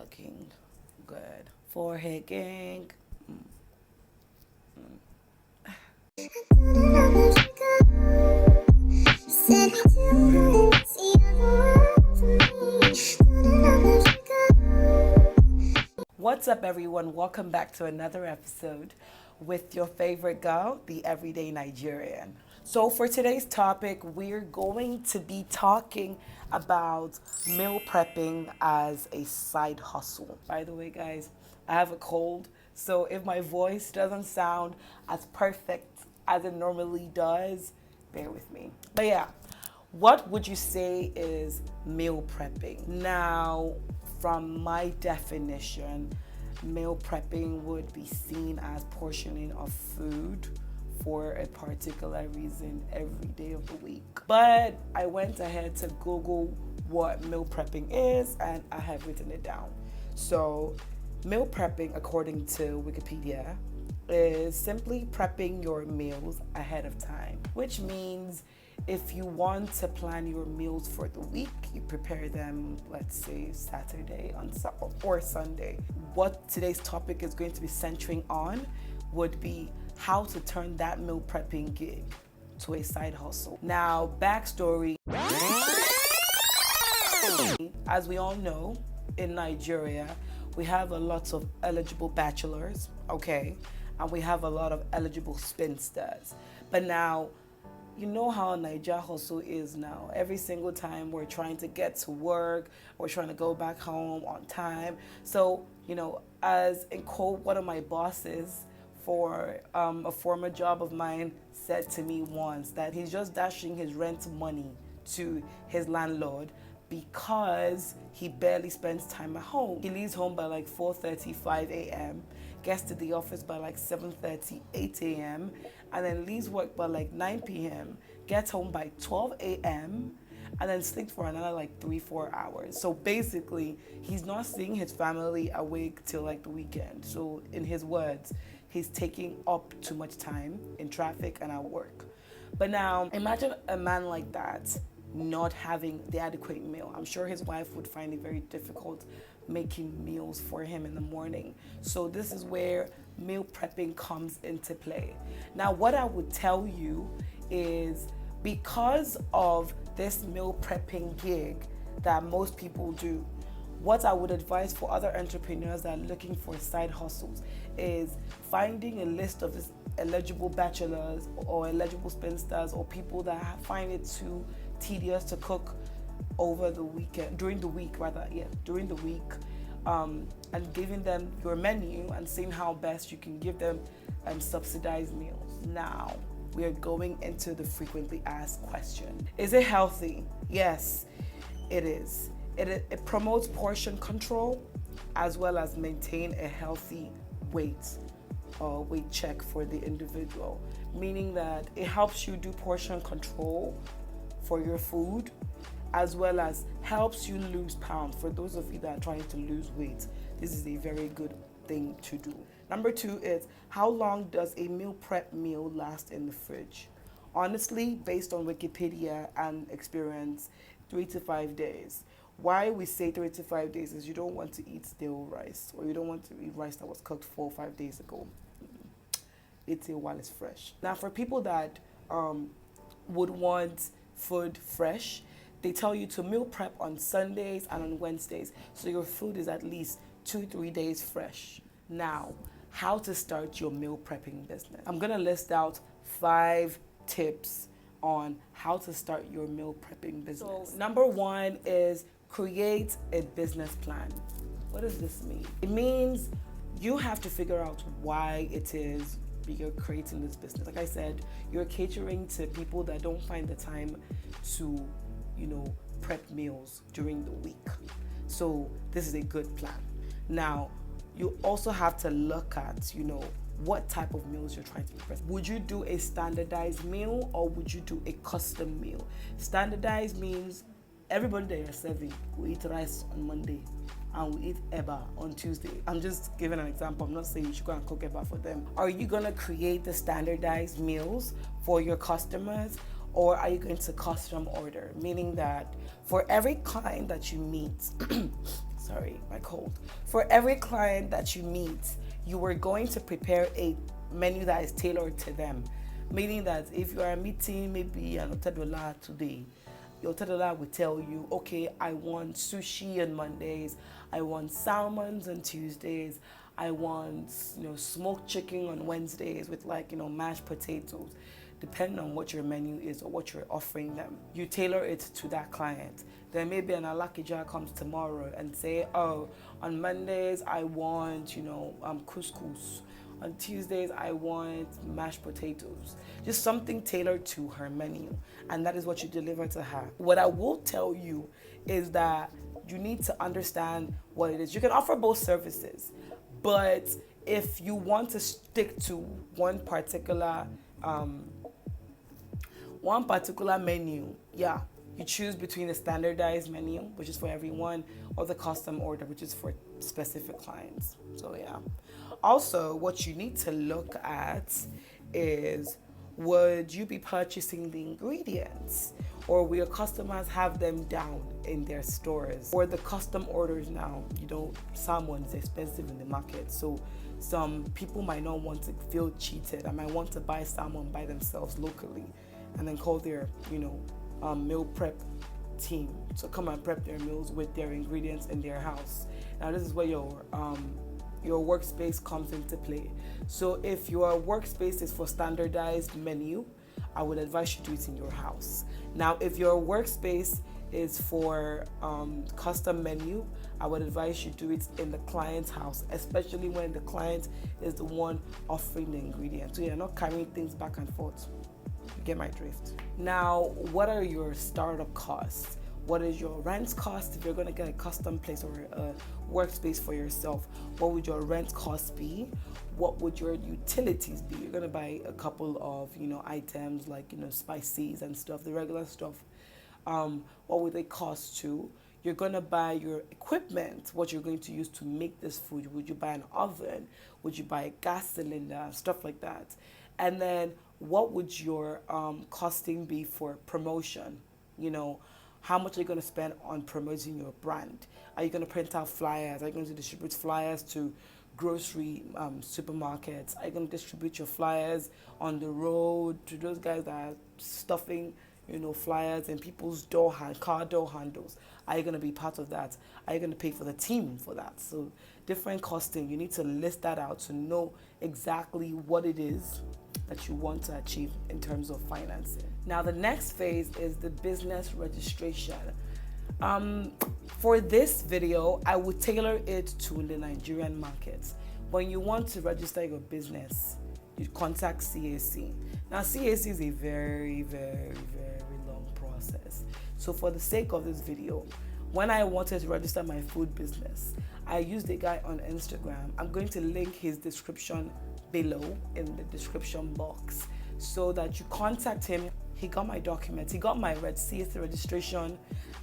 looking good. Forehead gang. What's up, everyone? Welcome back to another episode with your favorite girl, the everyday Nigerian. So, for today's topic, we're going to be talking about meal prepping as a side hustle. By the way, guys, I have a cold, so if my voice doesn't sound as perfect as it normally does, bear with me. But yeah, what would you say is meal prepping? Now, from my definition, meal prepping would be seen as portioning of food for a particular reason every day of the week. But I went ahead to Google what meal prepping is and I have written it down. So, meal prepping, according to Wikipedia, is simply prepping your meals ahead of time, which means if you want to plan your meals for the week, you prepare them, let's say Saturday or Sunday. What today's topic is going to be centering on would be how to turn that meal prepping gig to a side hustle. Now, backstory. As we all know, in Nigeria, we have a lot of eligible bachelors, okay? And we have a lot of eligible spinsters. But now, you know how Nigeria hustle is now. Every single time we're trying to get to work, we're trying to go back home on time. So, as in quote, one of my bosses for a former job of mine said to me once that he's just dashing his rent money to his landlord because he barely spends time at home. He leaves home by like 4:35 a.m., gets to the office by like 7:30, 8 a.m., and then leaves work by like 9 p.m., gets home by 12 a.m., and then sleeps for another like 3-4 hours. So basically, he's not seeing his family awake till like the weekend. So in his words, he's taking up too much time in traffic and at work. But now, imagine a man like that not having the adequate meal. I'm sure his wife would find it very difficult making meals for him in the morning. So this is where meal prepping comes into play. Now, what I would tell you is because of this meal prepping gig that most people do, what I would advise for other entrepreneurs that are looking for side hustles is finding a list of eligible bachelors or eligible spinsters or people that find it too tedious to cook over the weekend, during the week, and giving them your menu and seeing how best you can give them subsidized meals. Now, we are going into the frequently asked question. Is it healthy? Yes, it is. It promotes portion control as well as maintain a healthy weight check for the individual, meaning that it helps you do portion control for your food as well as helps you lose pounds. For those of you that are trying to lose weight, this is a very good thing to do. Number 2 is, how long does a meal prep meal last in the fridge? Honestly, based on Wikipedia and experience, 3 to 5 days. Why we say 3 to 5 days is you don't want to eat stale rice, or you don't want to eat rice that was cooked 4 or 5 days ago. Eat it while it's fresh. Now, for people that would want food fresh, they tell you to meal prep on Sundays and on Wednesdays, so your food is at least 2-3 days fresh. Now, how to start your meal prepping business? I'm gonna list out 5 tips on how to start your meal prepping business. So, number 1 is create a business plan. What does this mean? It means you have to figure out why it is you're creating this business. Like I said, you're catering to people that don't find the time to, prep meals during the week. So this is a good plan. Now, you also have to look at, what type of meals you're trying to prepare. Would you do a standardized meal or would you do a custom meal? Standardized means everybody that you're serving will eat rice on Monday and we eat eba on Tuesday. I'm just giving an example. I'm not saying you should go and cook eba for them. Are you gonna create the standardized meals for your customers, or are you going to custom order? Meaning that for every client that you meet, sorry, my cold. For every client that you meet, you are going to prepare a menu that is tailored to them. Meaning that if you are meeting maybe an Otedola today, your Otedola will tell you, okay, I want sushi on Mondays, I want salmons on Tuesdays, I want, smoked chicken on Wednesdays with mashed potatoes. Depending on what your menu is or what you're offering them, you tailor it to that client. Then maybe an alakija comes tomorrow and say, oh, on Mondays I want, couscous. On Tuesdays I want mashed potatoes. Just something tailored to her menu, and that is what you deliver to her. What I will tell you is that you need to understand what it is. You can offer both services, but if you want to stick to one particular menu, you choose between the standardized menu, which is for everyone, or the custom order, which is for specific clients. So also what you need to look at is, would you be purchasing the ingredients, or will your customers have them down in their stores? Or the custom orders now, salmon is expensive in the market, so some people might not want to feel cheated. I might want to buy salmon by themselves locally and then call their, meal prep team to come and prep their meals with their ingredients in their house. Now this is where your workspace comes into play. So if your workspace is for standardized menu, I would advise you do it in your house. Now if your workspace is for custom menu, I would advise you do it in the client's house, especially when the client is the one offering the ingredients. So you're not carrying things back and forth. You get my drift. Now, what are your startup costs? What is your rent cost? If you're going to get a custom place or a workspace for yourself, what would your rent cost be? What would your utilities be? You're going to buy a couple of, items like, spices and stuff, the regular stuff. What would they cost to? You're going to buy your equipment, what you're going to use to make this food. Would you buy an oven? Would you buy a gas cylinder? Stuff like that. And then what would your costing be for promotion? How much are you going to spend on promoting your brand? Are you going to print out flyers? Are you going to distribute flyers to grocery supermarkets? Are you going to distribute your flyers on the road to those guys that are stuffing flyers in people's car door handles? Are you going to be part of that? Are you going to pay for the team for that? So different costing, you need to list that out to know exactly what it is that you want to achieve in terms of financing. Now the next phase is the business registration. For this video, I would tailor it to the Nigerian market. When you want to register your business, you contact CAC. Now CAC is a very, very, very long process. So for the sake of this video, when I wanted to register my food business, I used a guy on Instagram. I'm going to link his description below in the description box so that you contact him. He got my documents, he got my CAC registration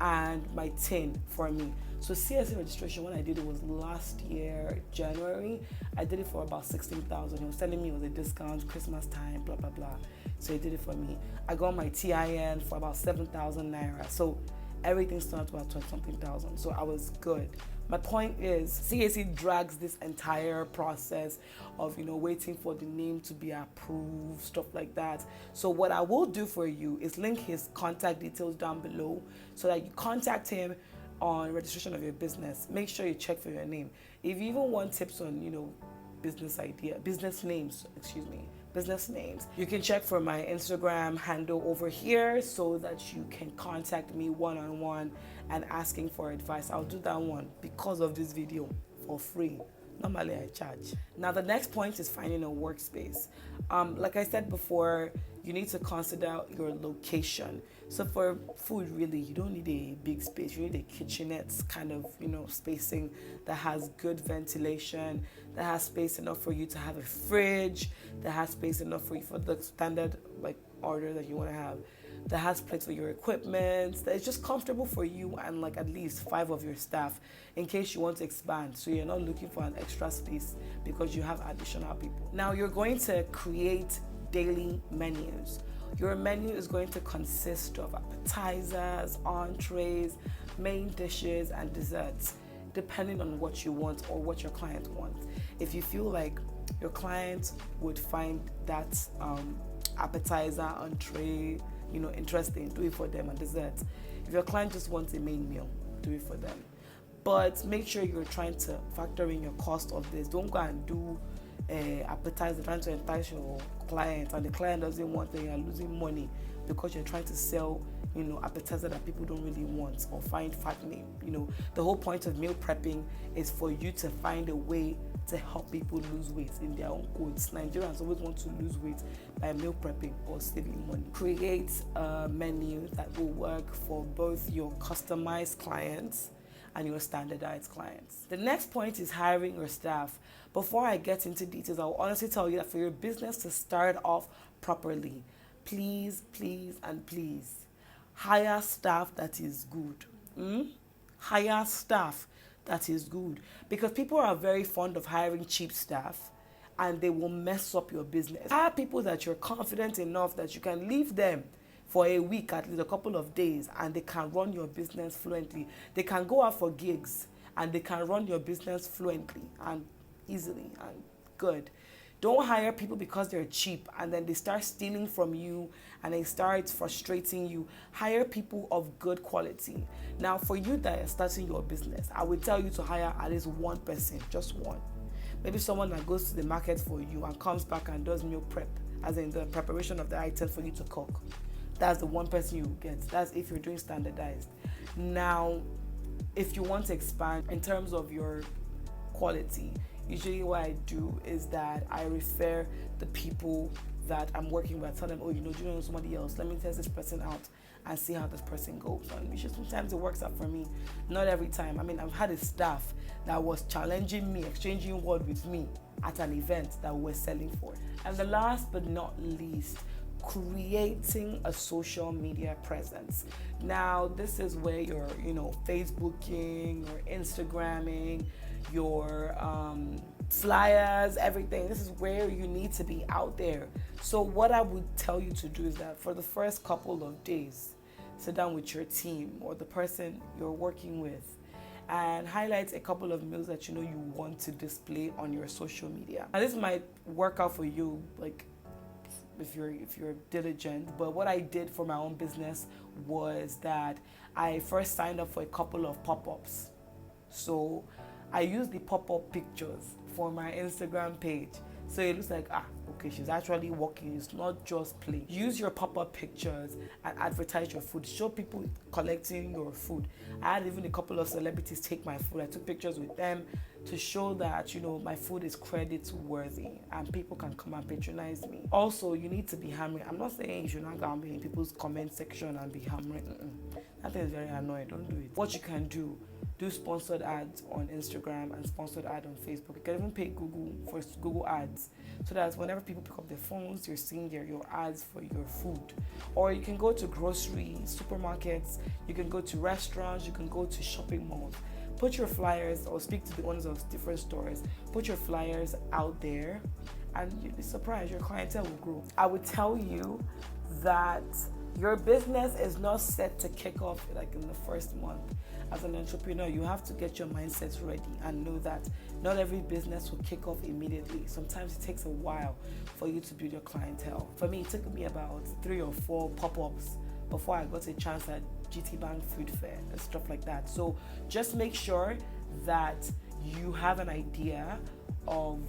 and my TIN for me. So CAC registration, when I did it was last year, January. I did it for about 16,000. He was telling me it was a discount, Christmas time, blah, blah, blah. So he did it for me. I got my TIN for about 7,000 naira. So everything started about 20-something thousand. So I was good. My point is, CAC drags this entire process of, waiting for the name to be approved, stuff like that. So what I will do for you is link his contact details down below so that you contact him on registration of your business. Make sure you check for your name. If you even want tips on, business names, you can check for my Instagram handle over here so that you can contact me one-on-one and asking for advice. I'll do that one because of this video for free. Normally I charge. Now the next point is finding a workspace. Like I said before, you need to consider your location. So for food, really, you don't need a big space. You need a kitchenette kind of, spacing that has good ventilation, that has space enough for you to have a fridge, that has space enough for you for the standard order that you want to have, that has place for your equipment, that is just comfortable for you and at least 5 of your staff in case you want to expand. So you're not looking for an extra space because you have additional people. Now you're going to create daily menus. Your menu is going to consist of appetizers, entrees, main dishes, and desserts. depending on what you want or what your client wants. If you feel like your client would find that appetizer, entree, interesting, do it for them, and dessert. If your client just wants a main meal, do it for them. But make sure you're trying to factor in your cost of this. Don't go and do appetizer trying to entice your client, and the client doesn't want it, and you're losing money because you're trying to sell appetizer that people don't really want or find fattening. The whole point of meal prepping is for you to find a way to help people lose weight. In their own quotes, Nigerians always want to lose weight by meal prepping or saving money. Create a menu that will work for both your customized clients and your standardized clients. The next point is hiring your staff. Before I get into details, I will honestly tell you that for your business to start off properly, please, and please, hire staff that is good. Hire staff that is good, because people are very fond of hiring cheap staff and they will mess up your business. Hire people that you're confident enough that you can leave them for a week, at least a couple of days, and they can run your business fluently. They can go out for gigs and they can run your business fluently and easily and good. Don't hire people because they're cheap and then they start stealing from you and they start frustrating you. Hire people of good quality. Now, for you that are starting your business, I would tell you to hire at least one person, just one. Maybe someone that goes to the market for you and comes back and does meal prep, as in the preparation of the items for you to cook. That's the one person you get. That's if you're doing standardized. Now, if you want to expand in terms of your quality, usually what I do is that I refer the people that I'm working with. I tell them, do you know somebody else? Let me test this person out and see how this person goes. And sometimes it works out for me. Not every time. I've had a staff that was challenging me, exchanging word with me at an event that we were selling for. And the last but not least, creating a social media presence. Now, this is where you're, Facebooking or Instagramming, your flyers, everything. This is where you need to be out there. So what I would tell you to do is that for the first couple of days, sit down with your team or the person you're working with and highlight a couple of meals that you want to display on your social media. Now, this might work out for you, like if you're diligent, but what I did for my own business was that I first signed up for a couple of pop-ups. So I used the pop-up pictures for my Instagram page. So it looks like, okay, she's actually working. It's not just play. Use your pop-up pictures and advertise your food. Show people collecting your food. I had even a couple of celebrities take my food. I took pictures with them to show that, my food is credit worthy and people can come and patronize me. Also, you need to be hammering. I'm not saying you should not go and be in people's comment section and be hammering. That thing is very annoying. Don't do it. What you can do sponsored ads on Instagram and sponsored ad on Facebook. You can even pay Google for Google ads, so that whenever people pick up their phones, you're seeing your ads for your food. Or you can go to grocery, supermarkets, you can go to restaurants, you can go to shopping malls. Put your flyers or speak to the owners of different stores. Put your flyers out there and you'll be surprised, your clientele will grow. I would tell you that your business is not set to kick off like in the first month. As an entrepreneur, you have to get your mindset ready and know that not every business will kick off immediately. Sometimes it takes a while for you to build your clientele. For me, it took me about 3 or 4 pop-ups before I got a chance at GT Bank Food Fair and stuff like that. So just make sure that you have an idea of,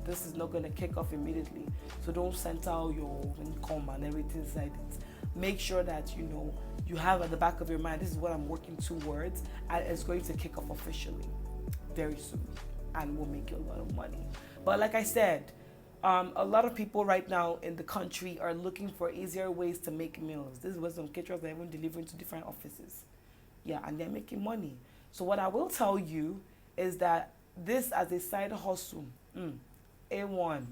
this is not going to kick off immediately. So don't center all your income and everything inside it. Make sure that, you have at the back of your mind, this is what I'm working towards, and it's going to kick off officially very soon and will make you a lot of money. But like I said, a lot of people right now in the country are looking for easier ways to make meals. This is what some caterers are even delivering to different offices. Yeah, and they're making money. So what I will tell you is that this as a side hustle, A1,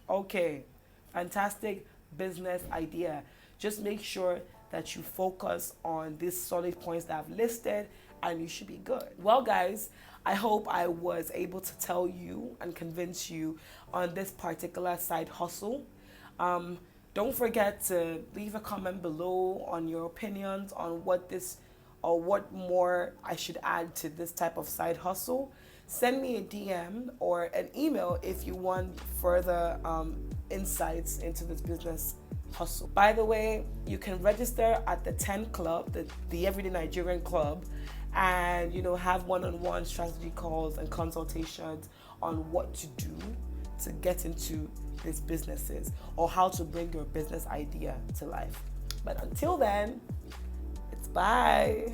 okay, fantastic business idea. Just make sure that you focus on these solid points that I've listed and you should be good. Well, guys, I hope I was able to tell you and convince you on this particular side hustle. Don't forget to leave a comment below on your opinions on what this or what more I should add to this type of side hustle, send me a DM or an email if you want further insights into this business hustle. By the way, you can register at the 10 Club, the Everyday Nigerian Club, and have one-on-one strategy calls and consultations on what to do to get into these businesses or how to bring your business idea to life. But until then, it's bye.